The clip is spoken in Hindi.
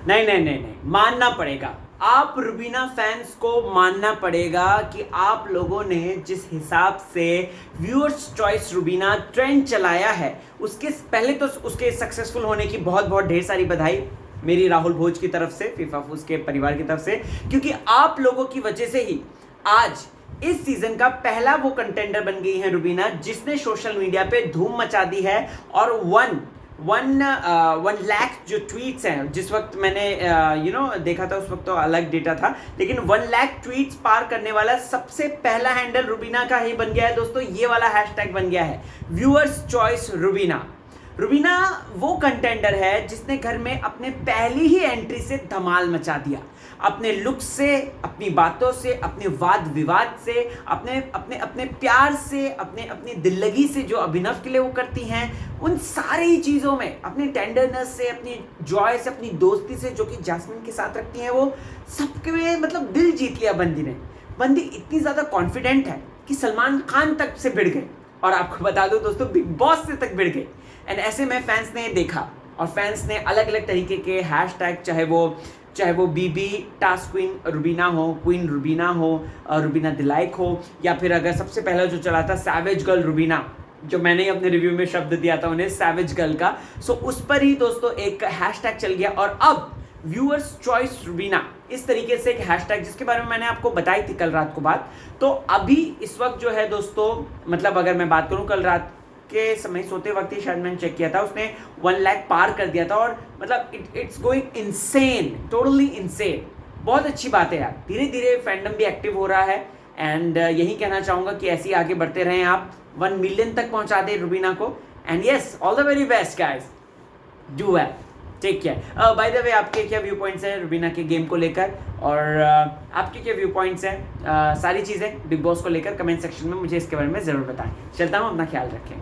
नहीं नहीं नहीं नहीं, मानना पड़ेगा। आप रुबीना फैंस को मानना पड़ेगा कि आप लोगों ने जिस हिसाब से व्यूअर्स चॉइस रुबीना ट्रेंड चलाया है, उसके पहले तो उसके सक्सेसफुल होने की बहुत बहुत ढेर सारी बधाई मेरी राहुल भोज की तरफ से, फीफा फूस के परिवार की तरफ से, क्योंकि आप लोगों की वजह से ही आज इस सीजन का पहला वो कंटेंडर बन गई है रुबीना, जिसने सोशल मीडिया पे धूम मचा दी है। और वन लाख जो ट्वीट्स हैं, जिस वक्त मैंने देखा था उस वक्त तो अलग डेटा था, लेकिन 1 लाख ट्वीट्स पार करने वाला सबसे पहला हैंडल रुबीना का ही बन गया है दोस्तों। ये वाला हैशटैग बन गया है व्यूअर्स चॉइस रुबीना। रुबीना वो कंटेंडर है जिसने घर में अपने पहली ही एंट्री से धमाल मचा दिया, अपने लुक से, अपनी बातों से, अपने वाद विवाद से, अपने अपने अपने प्यार से, अपनी दिल्लगी से जो अभिनव के लिए वो करती हैं, उन सारी चीज़ों में, अपनी टेंडरनेस से, अपनी जॉय से, अपनी दोस्ती से जो कि जैस्मिन के साथ रखती हैं, वो सबके में मतलब दिल जीत लिया बंदी ने। बंदी इतनी ज़्यादा कॉन्फिडेंट है कि सलमान खान तक से भिड़ गए, और आपको बता दो दोस्तों बिग बॉस से तक भिड़ गए। एंड ऐसे में फैंस ने देखा, और फैंस ने अलग अलग तरीके के हैशटैग, चाहे वो बीबी टास्क क्वीन रुबीना हो, रुबीना दिलाइक हो, या फिर अगर सबसे पहला जो चला था सैवेज गर्ल रुबीना, जो मैंने ही अपने रिव्यू में शब्द दिया था उन्हें सैवेज गर्ल का, सो उस पर ही दोस्तों एक हैशटैग चल गया। और अब व्यूअर्स चॉइस रुबीना इस तरीके से एक हैशटैग, जिसके बारे में मैंने आपको बताई थी कल रात को बात, तो अभी इस वक्त जो है दोस्तों, मतलब अगर मैं बात करूं कल रात के समय सोते वक्त ही शायद मैंने चेक किया था, उसने 1 लाख पार कर दिया था। और मतलब it's going insane, totally insane. बहुत अच्छी बात है यार, धीरे धीरे फैंडम भी एक्टिव हो रहा है। एंड यही कहना चाहूँगा कि ऐसे ही आगे बढ़ते रहें, आप 1 मिलियन तक पहुँचा दें रुबीना को। And yes, all the very best guys, do well, take care. By the way, आपके क्या व्यू पॉइंट्स हैं रुबीना के गेम को लेकर, और आपके क्या व्यू पॉइंट्स हैं सारी चीज़ें बिग बॉस को लेकर, कमेंट सेक्शन में मुझे इसके बारे में ज़रूर बताएं। चलता हूँ, अपना ख्याल रखें।